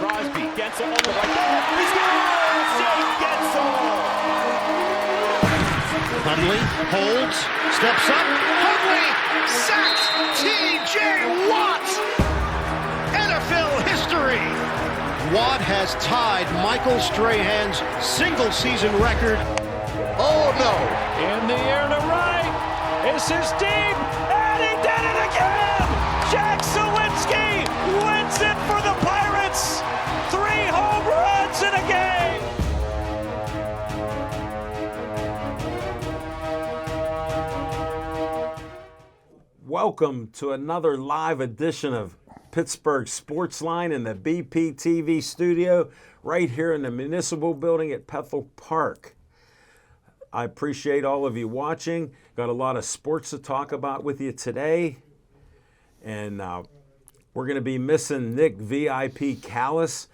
Crosby, Gensel on the right. He scores! Jake Gensel! Hundley holds, steps up. Hundley sacks T.J. Watt. NFL history. Watt has tied Michael Strahan's single-season record. Oh, no. In the air to right. This is deep. And he did it again. Jack Sawinski wins it for the Pirates. 3 home runs in a game. Welcome to another live edition of Pittsburgh Sportsline in the BPTV studio right here in the Municipal Building at Bethel Park. I appreciate all of you watching. Got a lot of sports to talk about with you today. And we're going to be missing Nick VIP Callis.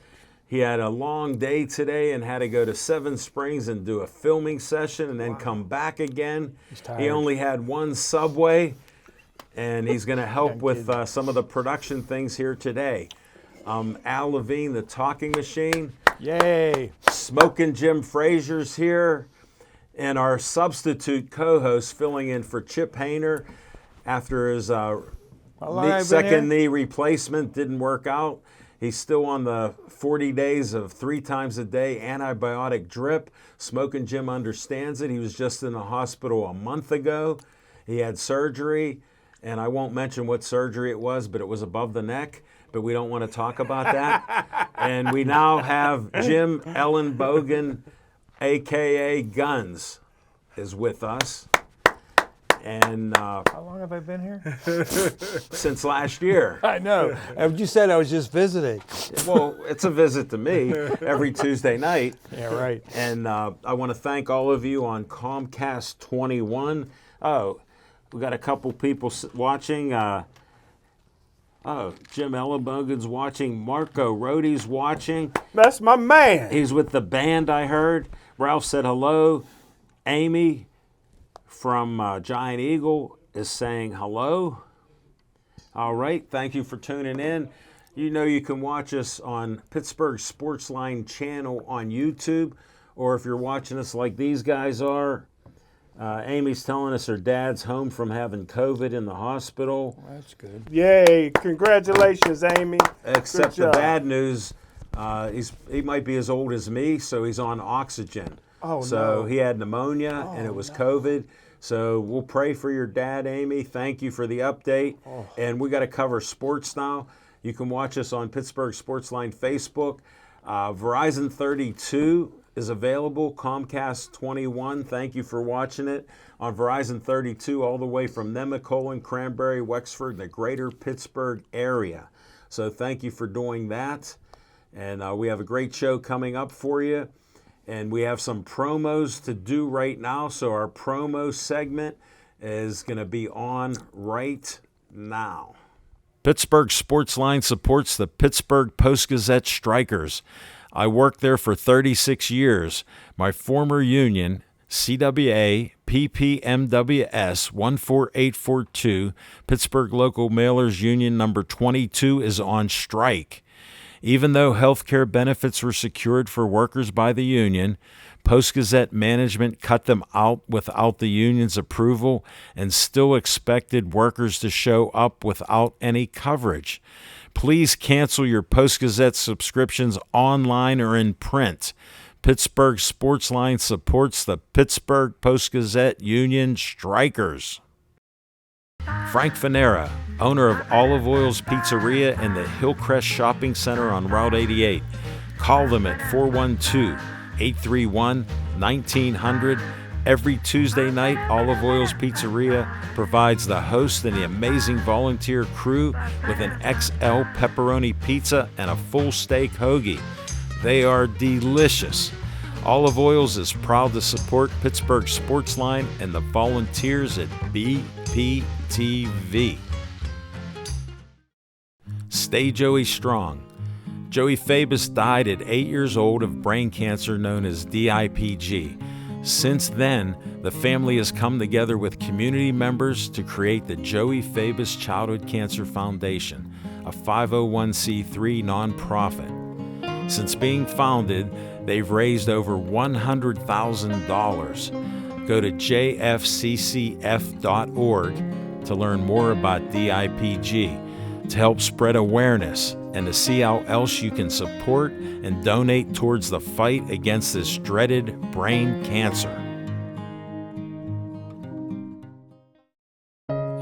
He had a long day today and had to go to Seven Springs and do a filming session and then come back again. He only had one Subway. And he's going to help with some of the production things here today. Al Levine, the talking machine. Yay. Smoking Jim Frazier's here. And our substitute co-host filling in for Chip Hayner after his second knee replacement didn't work out. He's still on the 40 days of 3 times a day antibiotic drip. Smoking Jim understands it. He was just in the hospital a month ago. He had surgery. And I won't mention what surgery it was, but it was above the neck. But we don't want to talk about that. And we now have Jim Ellenbogen, a.k.a. Guns, is with us. And how long have I been here? Since last year. I know. You said I was just visiting. Well, it's a visit to me every Tuesday night. Yeah, right. And I want to thank all of you on Comcast 21. Oh, we got a couple people watching. Jim Ellenbogen's watching. Marco Rohde's watching. That's my man. He's with the band, I heard. Ralph said hello. Amy from Giant Eagle is saying hello. All right, thank you for tuning in. You know you can watch us on Pittsburgh Sportsline channel on YouTube, or if you're watching us like these guys are, Amy's telling us her dad's home from having COVID in the hospital. That's good. Yay, congratulations, Amy. Except the bad news, he might be as old as me, so he's on oxygen. Oh, so no. he had pneumonia, and it was COVID. So we'll pray for your dad, Amy. Thank you for the update. And we got to cover sports now. You can watch us on Pittsburgh Sportsline Facebook. Verizon 32 is available, Comcast 21. Thank you for watching it on Verizon 32 all the way from Nemacolin, Cranberry, Wexford, the greater Pittsburgh area. So thank you for doing that. And we have a great show coming up for you. And we have some promos to do right now. So our promo segment is going to be on right now. Pittsburgh Sportsline supports the Pittsburgh Post-Gazette Strikers. I worked there for 36 years. My former union, CWA PPMWS 14842, Pittsburgh Local Mailers Union number 22, is on strike. Even though health care benefits were secured for workers by the union, Post-Gazette management cut them out without the union's approval and still expected workers to show up without any coverage. Please cancel your Post-Gazette subscriptions online or in print. Pittsburgh Sportsline supports the Pittsburgh Post-Gazette Union Strikers. Frank Fanera, owner of Olive Oil's Pizzeria in the Hillcrest Shopping Center on Route 88. Call them at 412-831-1900. Every Tuesday night, Olive Oil's Pizzeria provides the host and the amazing volunteer crew with an XL pepperoni pizza and a full steak hoagie. They are delicious. Olive Oils is proud to support Pittsburgh Sportsline and the volunteers at BPTV. Stay Joey strong. Joey Fabus died at 8 years old of brain cancer known as DIPG. Since then, the family has come together with community members to create the Joey Fabus Childhood Cancer Foundation, a 501c3 nonprofit. Since being founded, they've raised over $100,000. Go to jfccf.org to learn more about DIPG, to help spread awareness, and to see how else you can support and donate towards the fight against this dreaded brain cancer.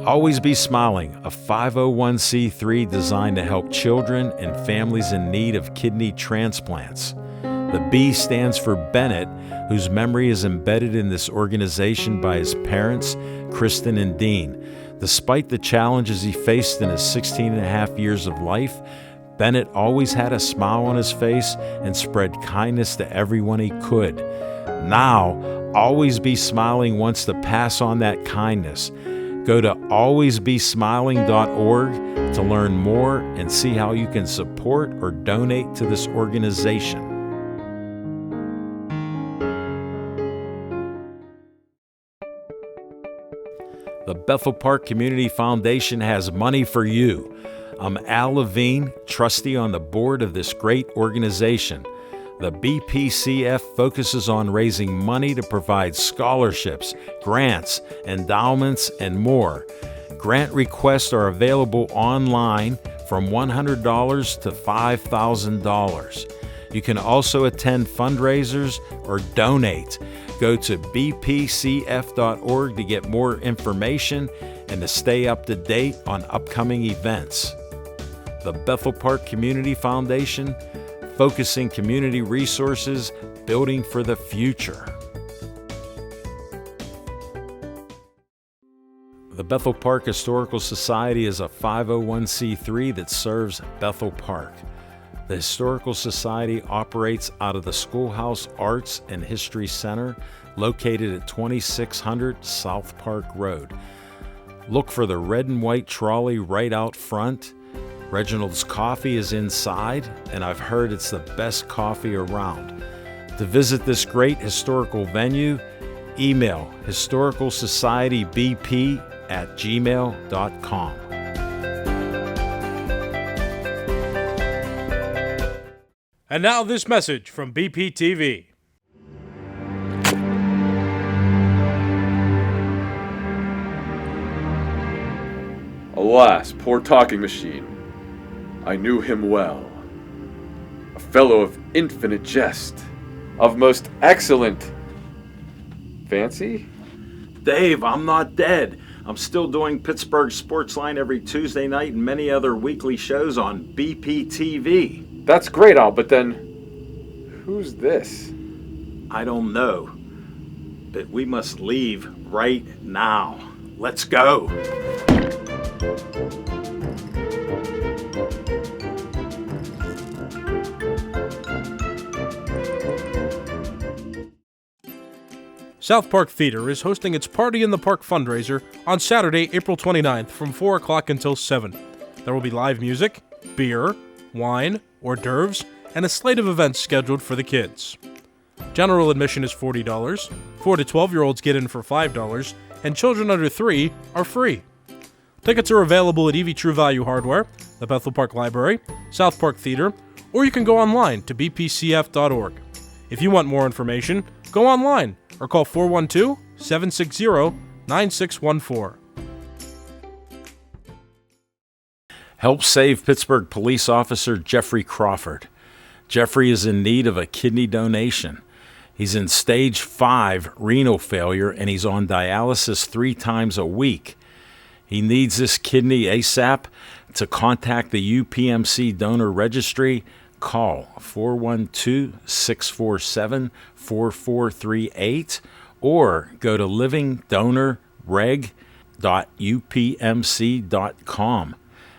Always Be Smiling, a 501c3 designed to help children and families in need of kidney transplants. The B stands for Bennett, whose memory is embedded in this organization by his parents, Kristen and Dean. Despite the challenges he faced in his 16 and a half years of life, Bennett always had a smile on his face and spread kindness to everyone he could. Now, Always Be Smiling wants to pass on that kindness. Go to alwaysbesmiling.org to learn more and see how you can support or donate to this organization. The Bethel Park Community Foundation has money for you. I'm Al Levine, trustee on the board of this great organization. The BPCF focuses on raising money to provide scholarships, grants, endowments, and more. Grant requests are available online from $100 to $5,000. You can also attend fundraisers or donate. Go to bpcf.org to get more information and to stay up to date on upcoming events. The Bethel Park Community Foundation, focusing community resources, building for the future. The Bethel Park Historical Society is a 501c3 that serves Bethel Park. The Historical Society operates out of the Schoolhouse Arts and History Center, located at 2600 South Park Road. Look for the red and white trolley right out front. Reginald's Coffee is inside, and I've heard it's the best coffee around. To visit this great historical venue, email historicalsocietybp@gmail.com. And now this message from BPTV. Alas, poor talking machine. I knew him well. A fellow of infinite jest, of most excellent fancy? Dave, I'm not dead. I'm still doing Pittsburgh Sportsline every Tuesday night and many other weekly shows on BPTV. That's great, Al, but then who's this? I don't know, but we must leave right now. Let's go. South Park Theater is hosting its Party in the Park fundraiser on Saturday, April 29th from 4 o'clock until 7. There will be live music, beer, wine, hors d'oeuvres, and a slate of events scheduled for the kids. General admission is $40, 4 to 12-year-olds get in for $5, and children under 3 are free. Tickets are available at EV True Value Hardware, the Bethel Park Library, South Park Theater, or you can go online to bpcf.org. If you want more information, go online or call 412-760-9614. Help save Pittsburgh police officer Jeffrey Crawford. Jeffrey is in need of a kidney donation. He's in stage 5 renal failure and he's on dialysis 3 times a week. He needs this kidney ASAP. To contact the UPMC donor registry, call 412-647-4438 or go to livingdonorreg.upmc.com.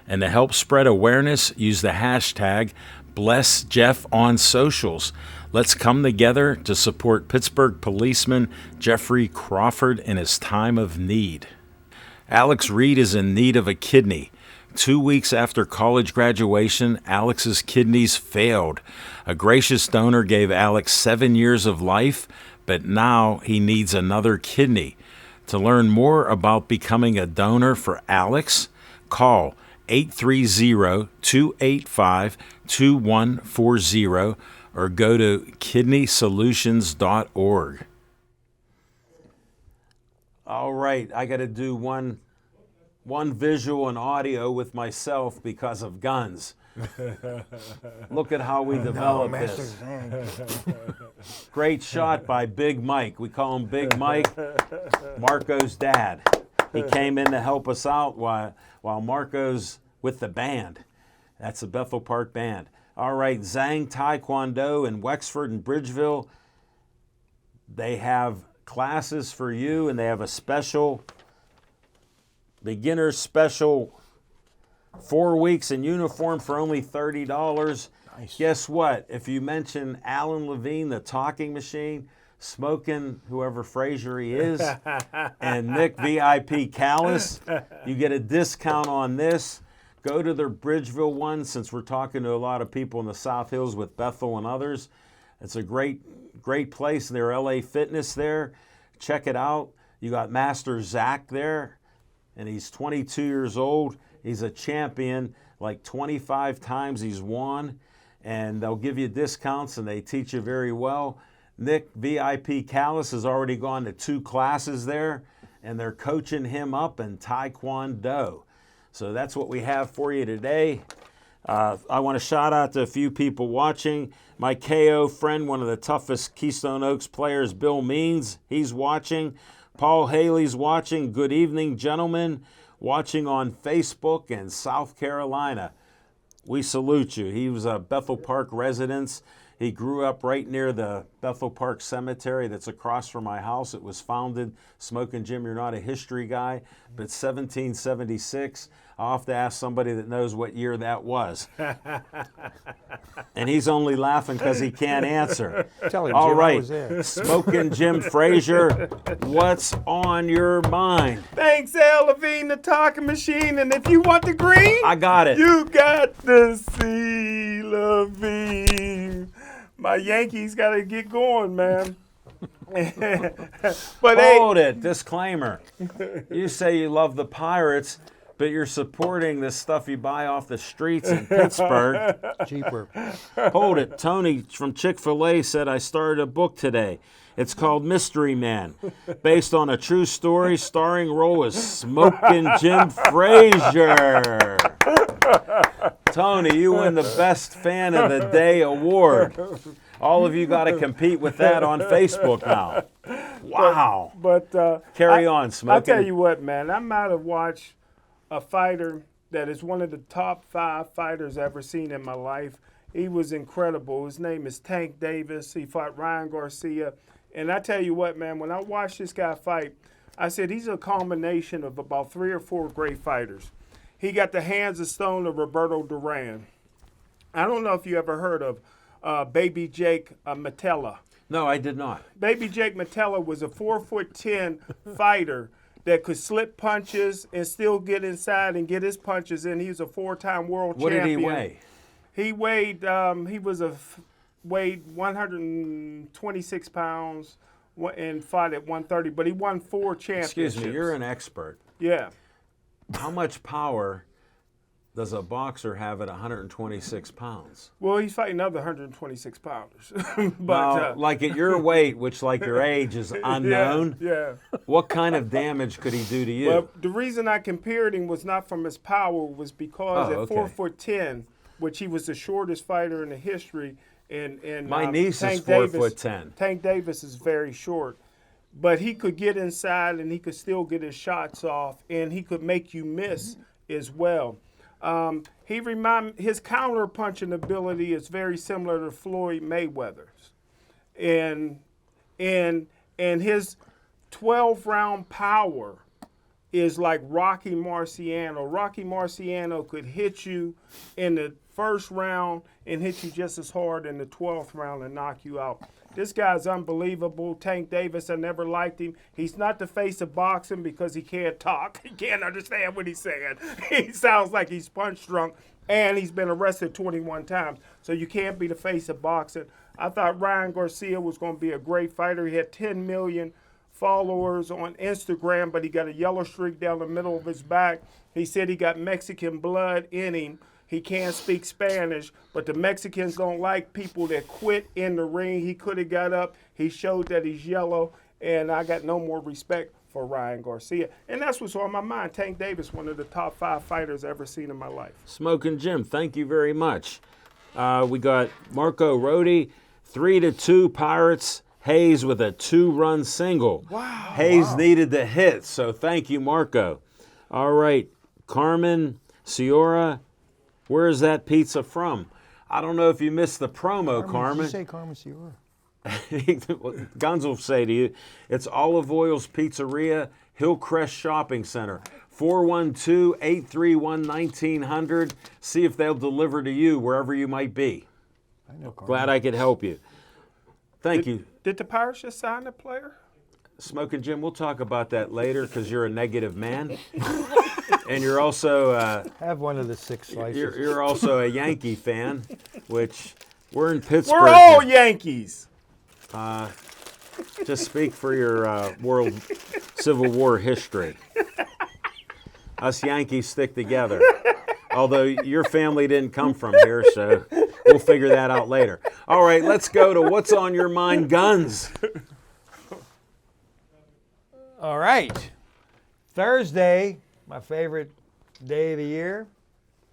And to help spread awareness, use the hashtag #BlessJeff on socials. Let's come together to support Pittsburgh policeman Jeffrey Crawford in his time of need. Alex Reed is in need of a kidney. 2 weeks after college graduation, Alex's kidneys failed. A gracious donor gave Alex 7 years of life, but now he needs another kidney. To learn more about becoming a donor for Alex, call 830-285-2140 or go to kidneysolutions.org. All right, I got to do one visual and audio with myself because of guns. Look at how we developed this. Great shot by Big Mike. We call him Big Mike, Marco's dad. He came in to help us out while Marco's with the band. That's the Bethel Park Band. All right, Zhang Taekwondo in Wexford and Bridgeville. They have classes for you, and they have a special, beginner special 4 weeks in uniform for only $30. Nice. Guess what? If you mention Alan Levine, the talking machine, Smoking whoever Frazier he is, and Nick VIP Callis, you get a discount on this. Go to their Bridgeville one, since we're talking to a lot of people in the South Hills with Bethel and others. It's a great place. They're LA Fitness there. Check it out. You got Master Zach there, and he's 22 years old. He's a champion, like 25 times he's won, and they'll give you discounts, and they teach you very well. Nick VIP Callis has already gone to 2 classes there, and they're coaching him up in Taekwondo. So that's what we have for you today. I want to shout out to a few people watching. My KO friend, one of the toughest Keystone Oaks players, Bill Means, he's watching. Paul Haley's watching. Good evening, gentlemen. Watching on Facebook in South Carolina. We salute you. He was a Bethel Park resident. He grew up right near the Bethel Park Cemetery that's across from my house. It was founded, Smoking Jim, you're not a history guy, but 1776. I'll have to ask somebody that knows what year that was. And he's only laughing because he can't answer. Tell him, all Jim, right, I was there. Smoking Jim Frazier, what's on your mind? Thanks, Al Levine, the talking machine. And if you want the green, I got it. you got to see Levine. My Yankees got to get going, man. But Hold it. Disclaimer. You say you love the Pirates, but you're supporting this stuff you buy off the streets in Pittsburgh. Cheaper. Hold it. Tony from Chick-fil-A said, I started a book today. It's called Mystery Man, based on a true story starring role as Smoking Jim Frazier. Tony, you win the Best Fan of the Day award. All of you got to compete with that on Facebook now. Wow. But Carry on, Smoking. I'll tell you what, man. I might have watched a fighter that is one of the top 5 fighters I've ever seen in my life. He was incredible. His name is Tank Davis. He fought Ryan Garcia. And I tell you what, man, when I watched this guy fight, I said he's a combination of about 3 or 4 great fighters. He got the hands of stone of Roberto Duran. I don't know if you ever heard of Baby Jake Matella. No, I did not. Baby Jake Matella was a 4'10" fighter that could slip punches and still get inside and get his punches in. He was a 4-time world What champion. did he weigh? He weighed, weighed 126 pounds and fought at 130, but he won 4 championships. Excuse me, you're an expert. Yeah. How much power does a boxer have at 126 pounds? Well, he's fighting other 126 pounders. But Well, like at your weight, which like your age is unknown, Yeah. what kind of damage could he do to you? Well, the reason I compared him was not from his power, was because Oh, at okay. 4'10", which he was the shortest fighter in the history, and My niece is Tank 4'10". Tank Davis is very short, but he could get inside and he could still get his shots off, and he could make you miss as well. His counter punching ability is very similar to Floyd Mayweather's, and his 12-round power is like Rocky Marciano. Rocky Marciano could hit you in the first round and hit you just as hard in the 12th round and knock you out. This guy's unbelievable. Tank Davis, I never liked him. He's not the face of boxing because he can't talk. He can't understand what he's saying. He sounds like he's punch drunk, and he's been arrested 21 times. So you can't be the face of boxing. I thought Ryan Garcia was going to be a great fighter. He had $10 million followers on Instagram, but he got a yellow streak down the middle of his back. He said he got Mexican blood in him. He can't speak Spanish, but the Mexicans don't like people that quit in the ring. He could have got up. He showed that he's yellow, and I got no more respect for Ryan Garcia. And that's what's on my mind. Tank Davis, one of the top 5 fighters I've ever seen in my life. Smoking Jim, thank you very much. We got Marco Rodi, 3-2 Pirates. Hayes with a 2-run single. Wow. Hayes needed the hit, so thank you, Marco. All right, Carmen Ciora, where is that pizza from? I don't know if you missed the promo, Carmen. Did you say Carmen Ciora? Guns will say to you, it's Olive Oil's Pizzeria, Hillcrest Shopping Center, 412-831-1900. See if they'll deliver to you wherever you might be. I know Carmen. Glad I could help you. Thank you. Did the Pirates just sign the player? Smoking Jim, we'll talk about that later because you're a negative man. And you're also Have one of the 6 slices. you're also a Yankee fan, which we're in Pittsburgh. We're all Yankees. Just speak for your world Civil War history. Us Yankees stick together. Although your family didn't come from here, so we'll figure that out later. All right, let's go to What's on Your Mind, Guns. All right. Thursday, my favorite day of the year,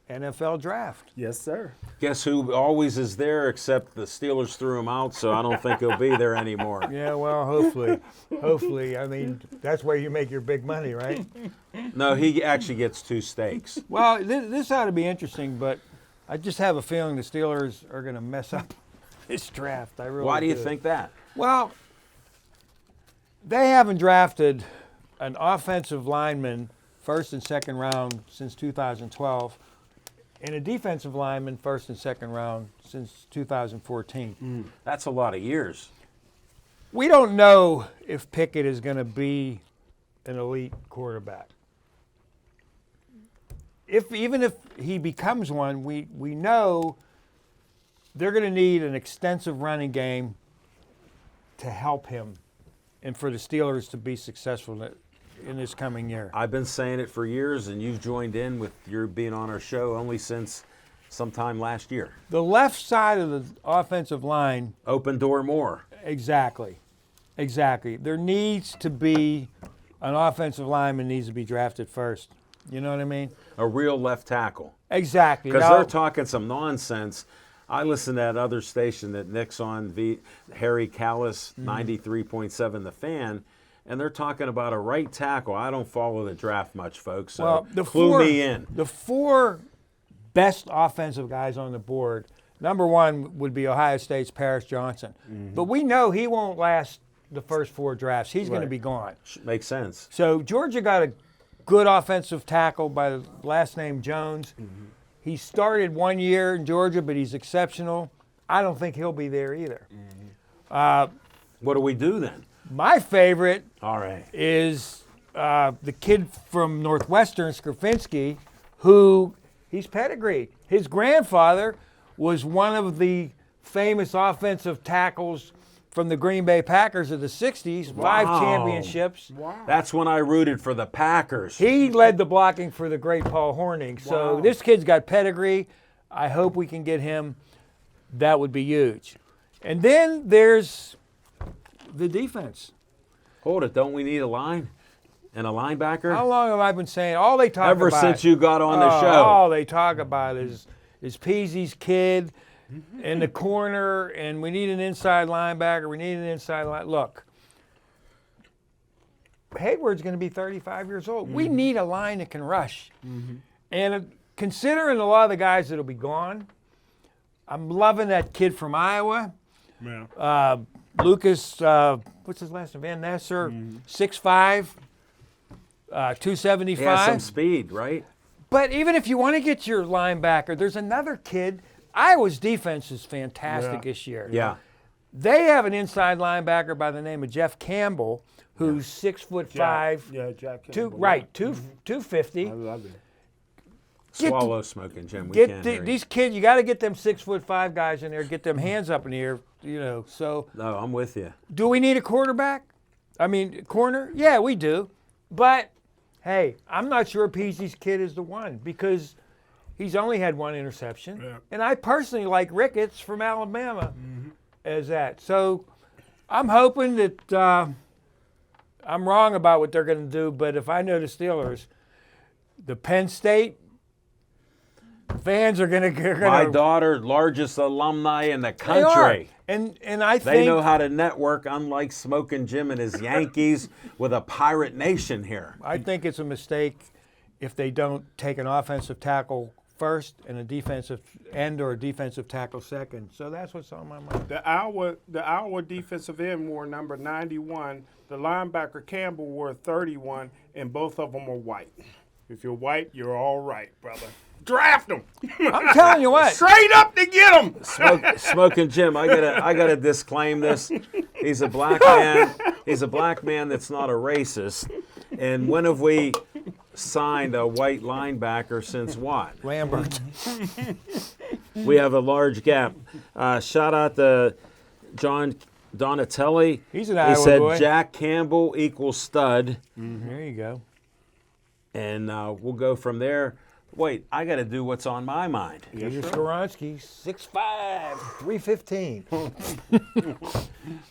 NFL draft. Yes, sir. Guess who always is there except the Steelers threw him out, so I don't think he'll be there anymore. Yeah, well, hopefully. Hopefully. I mean, that's where you make your big money, right? No, he actually gets 2 steaks. Well, this ought to be interesting, but I just have a feeling the Steelers are going to mess up this draft. I really Why do you think that? Well, they haven't drafted an offensive lineman first and second round since 2012, and a defensive lineman first and second round since 2014. That's a lot of years. We don't know if Pickett is going to be an elite quarterback. Even if he becomes one, we know they're going to need an extensive running game to help him and for the Steelers to be successful in this coming year. I've been saying it for years, and you've joined in with your being on our show only since sometime last year. The left side of the offensive line, Open door more. exactly. There needs to be an offensive lineman needs to be drafted first. You know what I mean? A real left tackle. Exactly. Because Now- they're talking some nonsense. I listen to that other station that Nick's on, Harry Callis, 93.7 The Fan, and they're talking about a right tackle. I don't follow the draft much, folks, so clue me in. The 4 best offensive guys on the board, number 1 would be Ohio State's Paris Johnson. But we know he won't last the first 4 drafts. He's going to be gone. Makes sense. So Georgia got a good offensive tackle by the last name Jones. He started 1 year in Georgia, but he's exceptional. I don't think he'll be there either. What do we do then? My favorite All right. is the kid from Northwestern, Skrafinski, who he's pedigreed. His grandfather was one of the famous offensive tackles from the Green Bay Packers of the 60s, 5 Wow. championships. That's when I rooted for the Packers. He led the blocking for the great Paul Hornung. So this kid's got pedigree. I hope we can get him. That would be huge. And then there's the defense. Hold it. Don't we need a line and a linebacker? How long have I been saying all they talk Ever about? since you got on the show. All they talk about is Peasy's kid in the corner, and we need an inside linebacker. We need an inside line. Look, Hayward's going to be 35 years old. We need a line that can rush. And considering a lot of the guys that'll be gone, I'm loving that kid from Iowa. Yeah. Lucas, what's his last name? Van Nesser, 6'5", 275. He has some speed, right? But even if you want to get your linebacker, there's another kid. Iowa's defense is fantastic this year. Yeah. They have an inside linebacker by the name of Jeff Campbell, who's 6'5", Yeah, Jack two, Campbell, right, yeah. 250. I love it. Get- Swallow smoking, Jim. We Get can't hear you. these kids. You got to get them 6'5" guys in there. Get them hands up in the air. You know. So, No, I'm with you. do we need a quarterback? I mean, corner, yeah, we do. But, hey, I'm not sure Peasy's kid is the one because he's only had one interception. Yeah. And I personally like Ricketts from Alabama as that. So I'm hoping that I'm wrong about what they're going to do, but if I know the Steelers, the Penn State fans are going to. My daughter, largest alumni in the They country. are. And I think They know how to network, unlike Smoking Jim and his Yankees, with a pirate nation here. I think it's a mistake if they don't take an offensive tackle first and a defensive end or a defensive tackle second. So that's what's on my mind. The Iowa defensive end wore number 91. The linebacker Campbell wore 31, and both of them are white. If you're white, you're all right, brother. Draft them. I'm telling you what. Straight up to get them. Smoking Jim, I gotta disclaim this. He's a black man. He's a black man that's not a racist. And when have we signed a white linebacker since what? Lambert. We have a large gap. Shout out to John Donatelli. He's an He Iowa said boy. Jack Campbell equals stud, There you go. and we'll go from there. Wait, I got to do what's on my mind. Peter Skoronsky, 6'5", 315.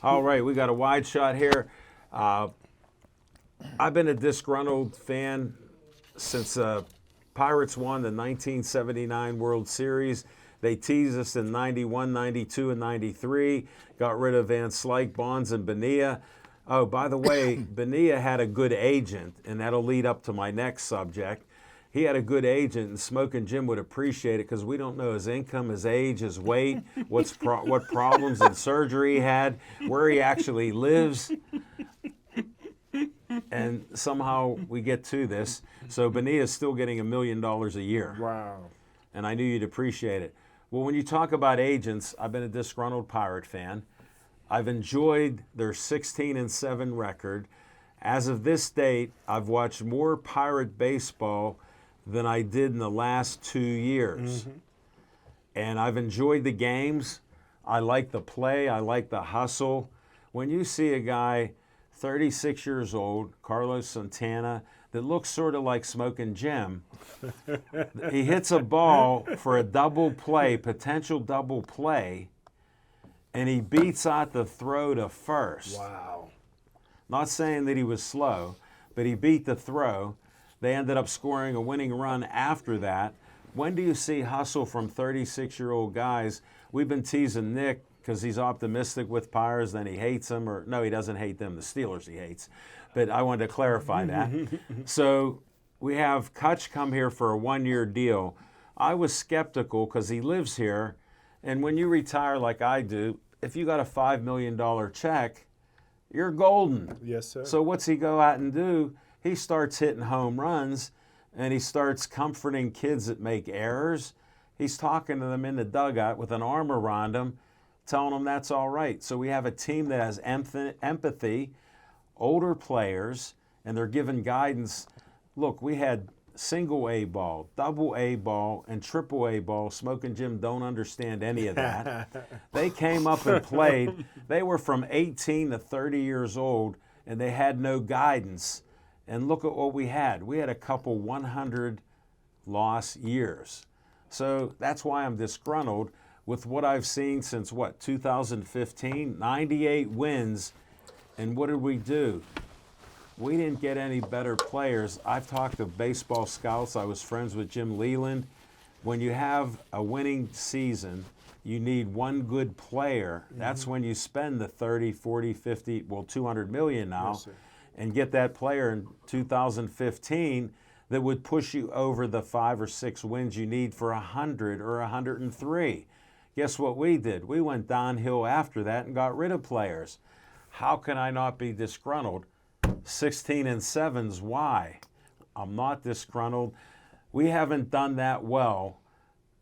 All right, we got a wide shot here. I've been a disgruntled fan since Pirates won the 1979 World Series. They teased us in 91, 92, and 93. Got rid of Van Slyke, Bonds, and Bonilla. Oh, by the way, Bonilla had a good agent, and that'll lead up to my next subject. He had a good agent, and Smoking Jim would appreciate it because we don't know his income, his age, his weight, what problems and surgery he had, where he actually lives. And somehow we get to this. So Bonilla is still getting $1 million a year. Wow. And I knew you'd appreciate it. Well, when you talk about agents, I've been a disgruntled Pirate fan. I've enjoyed their 16-7 record. As of this date, I've watched more Pirate baseball than I did in the last 2 years. And I've enjoyed the games. I like the play. I like the hustle. When you see a guy 36 years old, Carlos Santana, that looks sort of like Smoking Jim, he hits a ball for a double play, potential double play, and he beats out the throw to first. Wow. Not saying that he was slow, but he beat the throw. They ended up scoring a winning run after that. When do you see hustle from 36-year-old guys? We've been teasing Nick because he's optimistic with Pirates, then he hates them. Or no, he doesn't hate them. The Steelers he hates. But I wanted to clarify that. So we have Kutch come here for a one-year deal. I was skeptical because he lives here. And when you retire like I do, if you got a $5 million check, you're golden. Yes, sir. So what's he go out and do? He starts hitting home runs, and he starts comforting kids that make errors. He's talking to them in the dugout with an arm around them, telling them that's all right. So we have a team that has empathy, older players, and they're giving guidance. Look, we had single A ball, double A ball, and triple A ball. Smoking Jim don't understand any of that. They came up and played. They were from 18 to 30 years old, and they had no guidance. And look at what we had. We had a couple 100-loss years. So that's why I'm disgruntled with what I've seen since, 2015? 98 wins. And what did we do? We didn't get any better players. I've talked to baseball scouts. I was friends with Jim Leland. When you have a winning season, you need one good player. That's when you spend the 30, 40, 50, $200 million now, and get that player in 2015 that would push you over the 5 or 6 wins you need for 100 or 103. Guess what we did? We went downhill after that and got rid of players. How can I not be disgruntled? 16-7's why. I'm not disgruntled. We haven't done that well.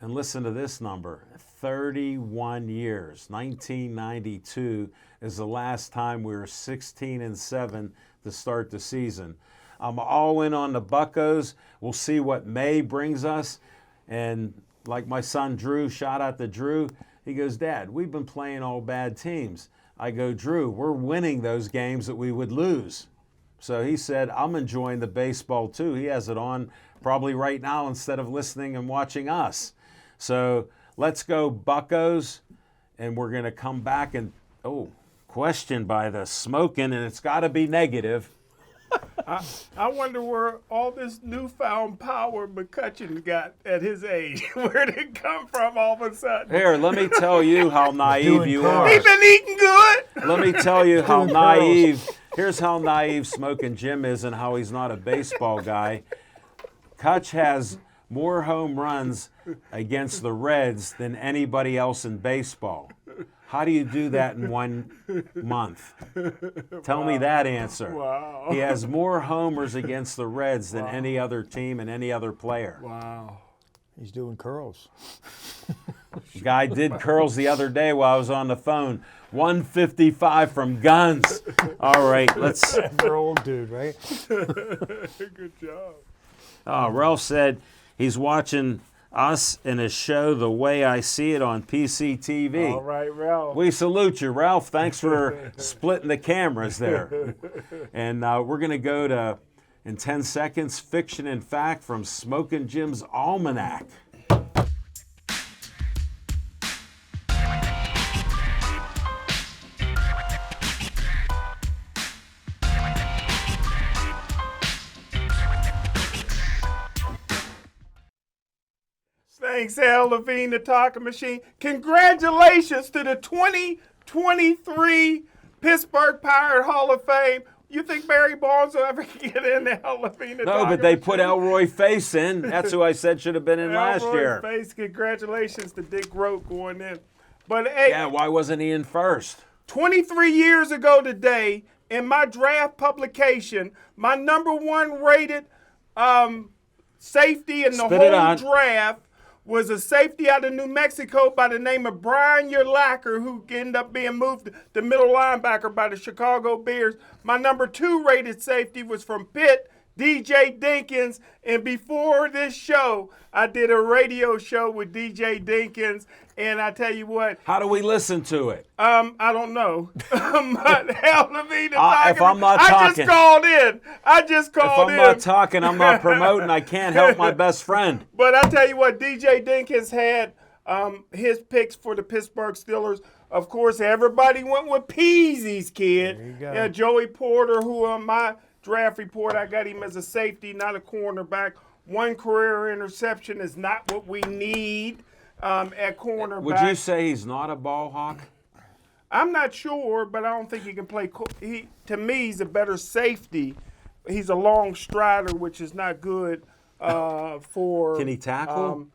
And listen to this number, 31 years. 1992 is the last time we were 16-7 to start the season. I'm all in on the Buccos. We'll see what May brings us. And like my son Drew, shout out to Drew, he goes, Dad, we've been playing all bad teams. I go, Drew, we're winning those games that we would lose. So he said, I'm enjoying the baseball too. He has it on probably right now instead of listening and watching us. So let's go Buccos, and we're going to come back and, question by the smoking, and it's got to be negative. I wonder where all this newfound power McCutcheon got at his age. Where did it come from all of a sudden? Here, let me tell you how naive you are. He been eating good. Let me tell you how naive. Here's how naive Smoking Jim is and how he's not a baseball guy. Kutch has more home runs against the Reds than anybody else in baseball. How do you do that in 1 month? Tell me that answer. Wow. He has more homers against the Reds than any other team and any other player. Wow. He's doing curls. Guy did curls the other day while I was on the phone. 155 from Guns. All right, let's. We're old dude, right? Good job. Ralph said he's watching us in a show The Way I See It on PCTV. All right, Ralph. We salute you, Ralph. Thanks for splitting the cameras there. And we're going to go to, in 10 seconds, Fiction and Fact from Smoking Jim's Almanac. Thanks, Al Levine, the talking machine. Congratulations to the 2023 Pittsburgh Pirate Hall of Fame. You think Barry Bonds will ever get in the Al Levine, the No, talking but they machine? put Elroy Face in. That's who I said should have been in last Elroy year. Face, congratulations to Dick Rote going in. But hey, Yeah, why wasn't he in first? 23 years ago today, in my draft publication, my number one rated safety in the Spit it whole on. draft was a safety out of New Mexico by the name of Brian Urlacher, who ended up being moved to middle linebacker by the Chicago Bears. My number 2 rated safety was from Pitt, DJ Dinkins. And before this show, I did a radio show with DJ Dinkins. And I tell you what, How do we listen to it? I don't know. But hell, Levine, if I'm not I talking- just called in. If I'm not talking, I'm not promoting. I can't help my best friend. But I tell you what, DJ Dinkins had his picks for the Pittsburgh Steelers. Of course, everybody went with Peasy's kid. There you go. Yeah, Joey Porter, who on my draft report, I got him as a safety, not a cornerback. 1 career interception is not what we need at cornerback. Would you say he's not a ball hawk? I'm not sure, but I don't think he can play. To me, he's a better safety. He's a long strider, which is not good for. Can he tackle?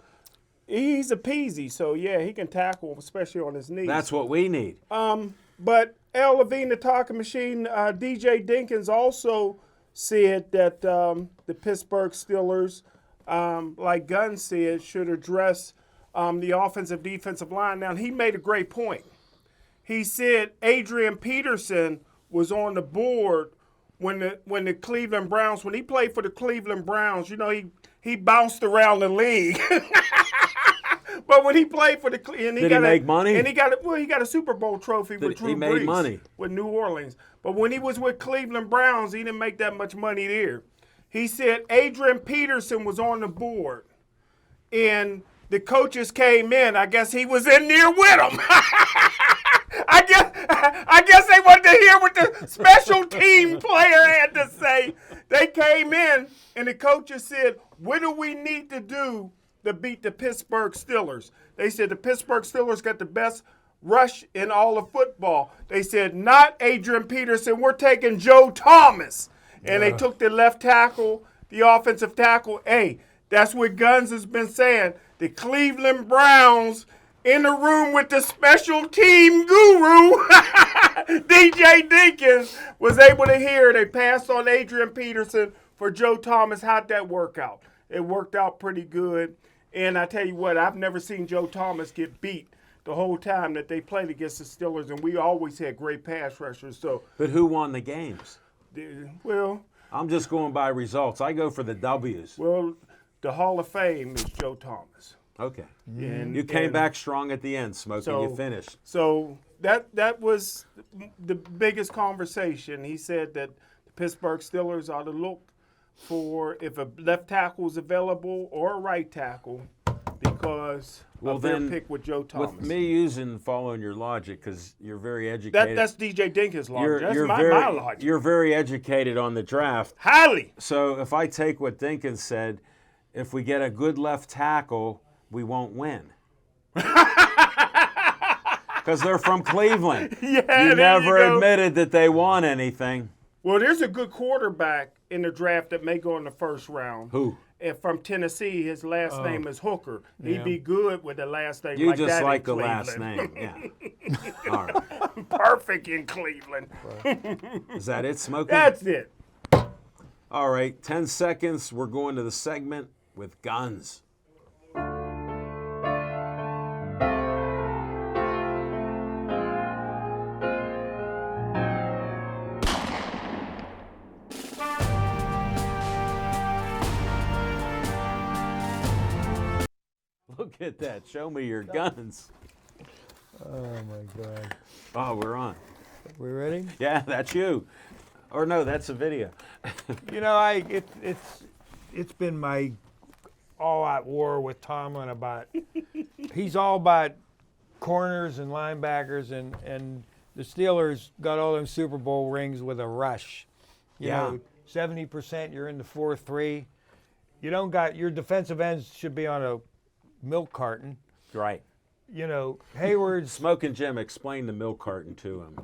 He's a peasy, so yeah, he can tackle, especially on his knees. That's what we need. But Al Levine, the talking machine, DJ Dinkins also said that the Pittsburgh Steelers, like Gunn said, should address the offensive defensive line. Now, he made a great point. He said Adrian Peterson was on the board when the Cleveland Browns, when he played for the Cleveland Browns, you know, he bounced around the league. But when he played for the and Did he make money? And he got a Super Bowl trophy with Drew he made Brees money? with New Orleans. But when he was with Cleveland Browns, he didn't make that much money there. He said Adrian Peterson was on the board, and the coaches came in. I guess he was in there with them. I guess they wanted to hear what the special team player had to say. They came in, and the coaches said, what do we need to do to beat the Pittsburgh Steelers? They said the Pittsburgh Steelers got the best rush in all of football. They said, not Adrian Peterson, we're taking Joe Thomas. And they took the left tackle, the offensive tackle. Hey, that's what Guns has been saying. The Cleveland Browns in the room with the special team guru, DJ Dinkins, was able to hear. They passed on Adrian Peterson for Joe Thomas. How'd that work out? It worked out pretty good. And I tell you what, I've never seen Joe Thomas get beat the whole time that they played against the Steelers, and we always had great pass rushers. So, But who won the games? well, I'm just going by results. I go for the W's. the Hall of Fame is Joe Thomas. Okay. And, You came and back strong at the end, Smokey. So- You finished. So that was the biggest conversation. He said that the Pittsburgh Steelers ought to look for if a left tackle is available or a right tackle because Well, of their then, pick with Joe Thomas. With me using following your logic, because you're very educated. That's DJ Dinkins' logic. That's my very, logic. You're very educated on the draft. Highly. So if I take what Dinkins said, if we get a good left tackle, we won't win. Because they're from Cleveland. Yeah, You there never go. admitted that they won anything. Well, there's a good quarterback in the draft that may go in the first round. Who? And from Tennessee, his last name is Hooker. He'd be good with the last name You like just that like in the last Cleveland. name. Yeah. All right. Perfect in Cleveland. Is that it, Smokey? That's it. All right. 10 seconds. We're going to the segment with guns. Look at that. Show me your guns. Oh my God. Oh, we're on. We ready? Yeah, that's you. Or no, that's a video. You know, it's been my all-out war with Tomlin about. He's all about corners and linebackers, and the Steelers got all them Super Bowl rings with a rush. You know, 70% you're in the 4-3. You don't got your defensive ends should be on a milk carton. Right. You know, Hayward's Smoking Jim, explain the milk carton to him.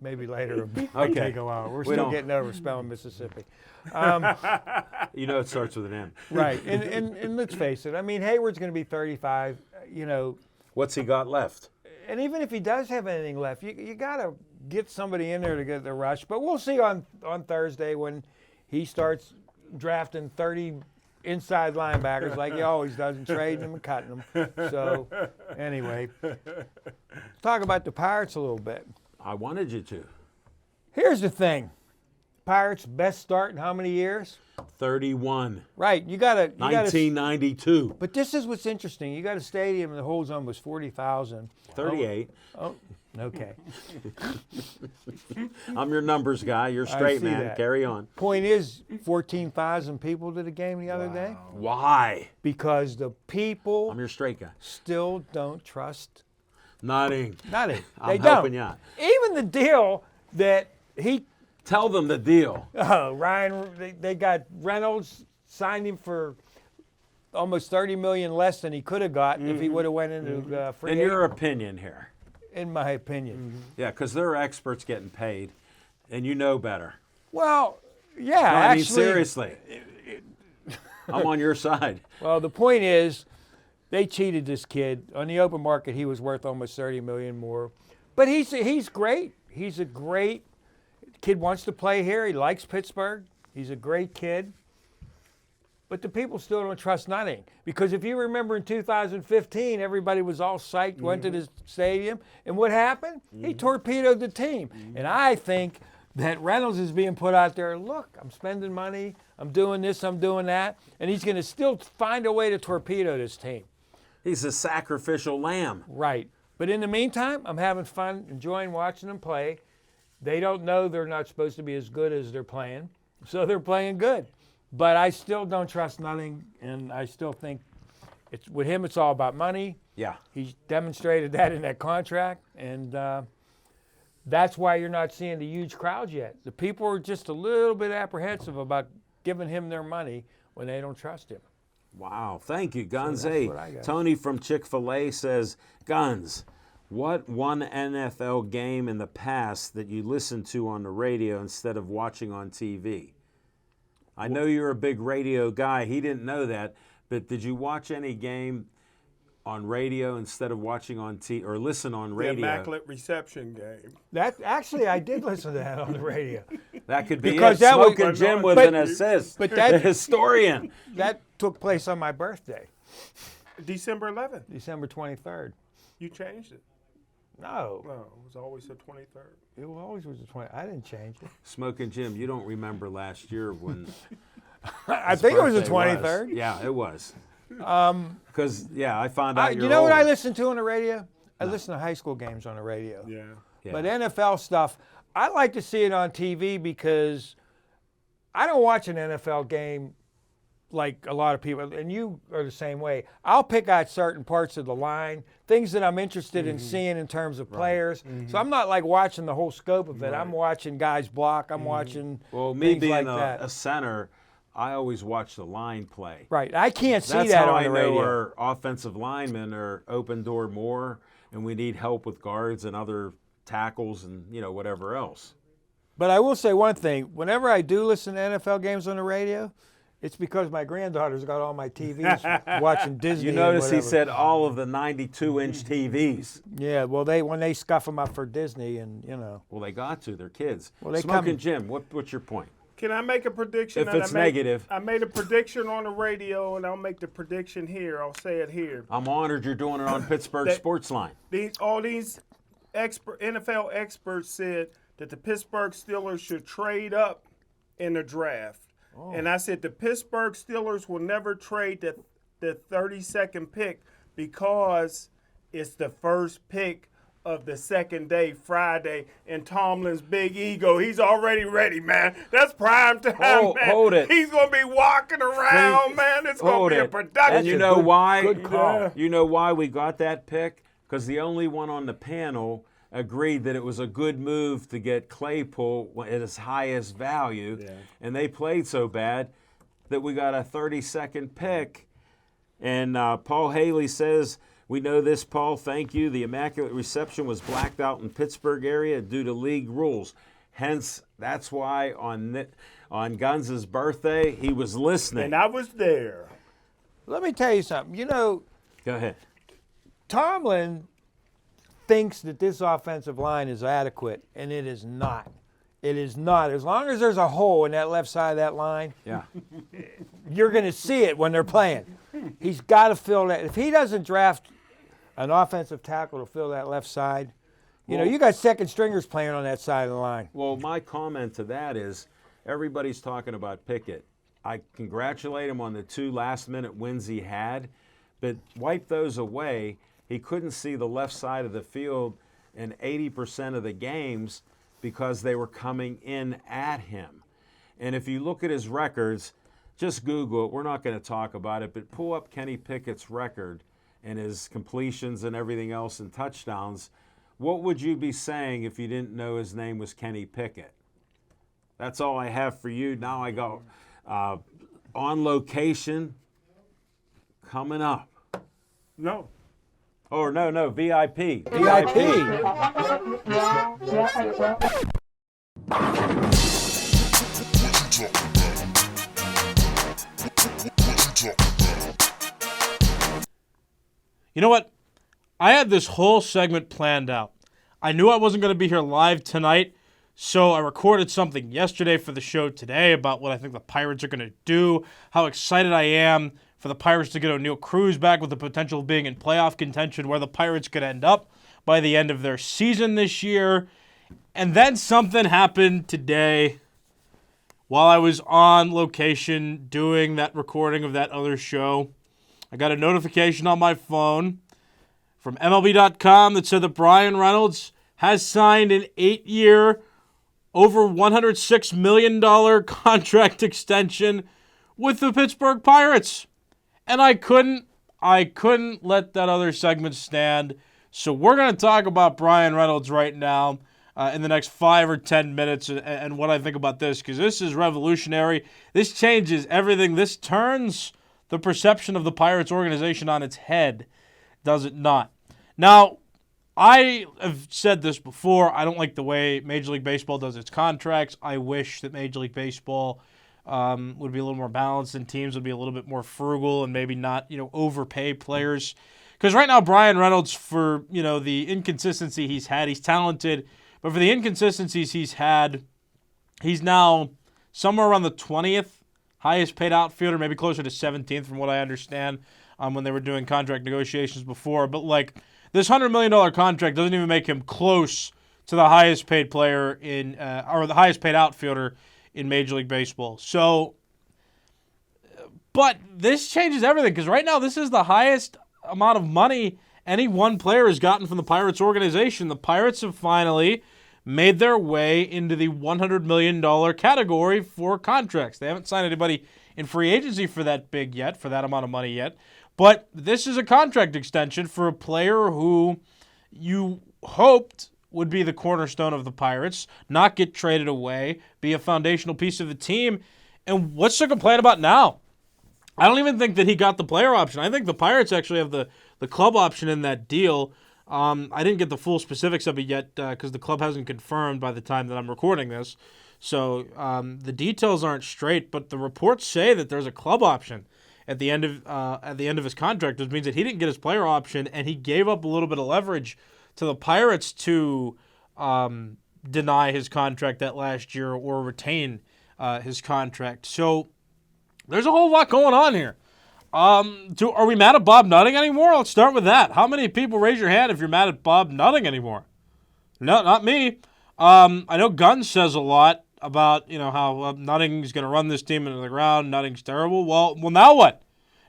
maybe later. It might Okay. take a while. We're We still don't- getting over spelling Mississippi. You know it starts with an M. Right, and let's face it. I mean, Hayward's going to be 35. You know, What's he got left? and even if he does have anything left, you got to get somebody in there to get the rush. But we'll see on Thursday when he starts drafting 30 inside linebackers like he always does and trading them and cutting them. So anyway, talk about the Pirates a little bit. I wanted you to. Here's the thing. Pirates' best start in how many years? 31. Right, you got to 1992. But this is what's interesting. You got a stadium that holds almost 40,000. 38. Oh, okay. I'm your numbers guy. You're straight, see man. that. Carry on. Point is, 14,000 people to the game the other day Why? because the people I'm your straight guy. still don't trust Nodding. nothing. I'm They helping don't. you out. Even the deal that Tell them the deal. Ryan, they got Reynolds signed him for almost $30 million less than he could have gotten if he would have went into free In agent, your opinion here. in my opinion. Yeah, because they're experts getting paid, and you know better. Well, yeah, No, I mean, actually. seriously. I'm on your side. Well, the point is, they cheated this kid on the open market. He was worth almost $30 million more, but he's great. He's a great kid. Wants to play here. He likes Pittsburgh. He's a great kid. But the people still don't trust nothing because if you remember in 2015, everybody was all psyched, went to the stadium, and what happened? He torpedoed the team. And I think that Reynolds is being put out there. Look, I'm spending money. I'm doing this. I'm doing that, and he's going to still find a way to torpedo this team. He's a sacrificial lamb. Right. But in the meantime, I'm having fun, enjoying watching them play. They don't know they're not supposed to be as good as they're playing, so they're playing good. But I still don't trust nothing, and I still think it's with him. It's all about money. Yeah. He's demonstrated that in that contract, and that's why you're not seeing the huge crowds yet. The people are just a little bit apprehensive about giving him their money when they don't trust him. Wow. Thank you, Guns. that's Hey, what I got. Tony from Chick-fil-A says, Guns, what one NFL game in the past that you listened to on the radio instead of watching on TV? I know you're a big radio guy. He didn't know that, but did you watch any game on radio instead of watching on TV or listen on The radio? Immaculate Reception game. That actually, I did listen to that on the radio. That could be Because it. that was- Smoking Jim with but- an assist. but that- the historian. That took place on my birthday, December 11th. December 23rd. You changed it. No, No, it was always the 23rd. it always was the 20. I didn't change it. Smoking Jim, you don't remember last year when I think it was the birthday was. 23rd. Yeah, it was. Because, I found out you're you know what I older. listen to on the radio? I listen to high school games on the radio. Yeah. Yeah. But NFL stuff, I like to see it on TV because I don't watch an NFL game like a lot of people, and you are the same way. I'll pick out certain parts of the line, things that I'm interested in seeing in terms of players. So I'm not like watching the whole scope of it. I'm watching guys block. I'm watching Well, me things being like a that. a center, I always watch the line play. Right. I can't see That's that how on I the know radio. our offensive linemen are open door more, and we need help with guards and other tackles and whatever else. But I will say one thing. Whenever I do listen to NFL games on the radio, it's because my granddaughter's got all my TVs watching Disney. You and notice he whatever. said all of the 92-inch TVs. Yeah, well, when they scuff them up for Disney, and Well, they got to. They're kids. Well, they Smoking come- Jim, what's your point? Can I make a prediction? If that it's I made- negative. I made a prediction on the radio, and I'll make the prediction here. I'll say it here. I'm honored you're doing it on Pittsburgh Sportsline. All these NFL experts said that the Pittsburgh Steelers should trade up in the draft. And I said the Pittsburgh Steelers will never trade the 32nd pick because it's the first pick of the second day, Friday, and Tomlin's big ego. He's already ready, man. That's prime time, man. Hold it. He's going to be walking around, man. It's going Hold to be a it. production. And you know why? good call. You know why we got that pick? Because the only one on the panel agreed that it was a good move to get Claypool at his highest value, and they played so bad that we got a 32nd pick. And Paul Haley says, we know this, Paul, thank you. The Immaculate Reception was blacked out in Pittsburgh area due to league rules. Hence, that's why on Guns' birthday, he was listening. And I was there. let me tell you something. You know, Go ahead. Tomlin thinks that this offensive line is adequate, and it is not. It is not. As long as there's a hole in that left side of that line, Yeah. you're going to see it when they're playing. He's got to fill that. If he doesn't draft an offensive tackle to fill that left side, you got second stringers playing on that side of the line. Well, my comment to that is everybody's talking about Pickett. I congratulate him on the 2 last-minute wins he had, but wipe those away. He couldn't see the left side of the field in 80% of the games because they were coming in at him. And if you look at his records, just Google it. We're not going to talk about it, but pull up Kenny Pickett's record and his completions and everything else and touchdowns. What would you be saying if you didn't know his name was Kenny Pickett? That's all I have for you. Now I go On Location coming up. No. Oh, no, VIP. VIP. You know what? I had this whole segment planned out. I knew I wasn't going to be here live tonight, so I recorded something yesterday for the show today about what I think the Pirates are going to do, how excited I am for the Pirates to get O'Neal Cruz back with the potential of being in playoff contention, where the Pirates could end up by the end of their season this year. And then something happened today while I was on location doing that recording of that other show. I got a notification on my phone from MLB.com that said that Brian Reynolds has signed an 8-year, over $106 million contract extension with the Pittsburgh Pirates. And I couldn't let that other segment stand. So we're going to talk about Brian Reynolds right now in the next 5 or 10 minutes and what I think about this, because this is revolutionary. This changes everything. This turns the perception of the Pirates organization on its head, does it not? Now, I have said this before. I don't like the way Major League Baseball does its contracts. I wish that Major League Baseball would be a little more balanced and teams would be a little bit more frugal and maybe not, overpay players. Because right now, Brian Reynolds, for, the inconsistency he's had, he's talented, but for the inconsistencies he's had, he's now somewhere around the 20th highest paid outfielder, maybe closer to 17th from what I understand when they were doing contract negotiations before. But, this $100 million contract doesn't even make him close to the highest paid player or the highest paid outfielder in Major League Baseball. So But this changes everything because right now this is the highest amount of money any one player has gotten from the Pirates organization. The Pirates have finally made their way into the $100 million category for contracts. They haven't signed anybody in free agency for that big yet, for that amount of money yet. But this is a contract extension for a player who you hoped would be the cornerstone of the Pirates, not get traded away, be a foundational piece of the team. And what's to complain about now? I don't even think that he got the player option. I think the Pirates actually have the club option in that deal. I didn't get the full specifics of it yet because the club hasn't confirmed by the time that I'm recording this. So the details aren't straight, but the reports say that there's a club option at the end of his contract, which means that he didn't get his player option and he gave up a little bit of leverage to the Pirates to deny his contract that last year or retain his contract. So there's a whole lot going on here. Are we mad at Bob Nutting anymore? Let's start with that. How many people raise your hand if you're mad at Bob Nutting anymore? No, not me. I know Gunn says a lot about how Nutting's going to run this team into the ground. Nutting's terrible. Well, now what?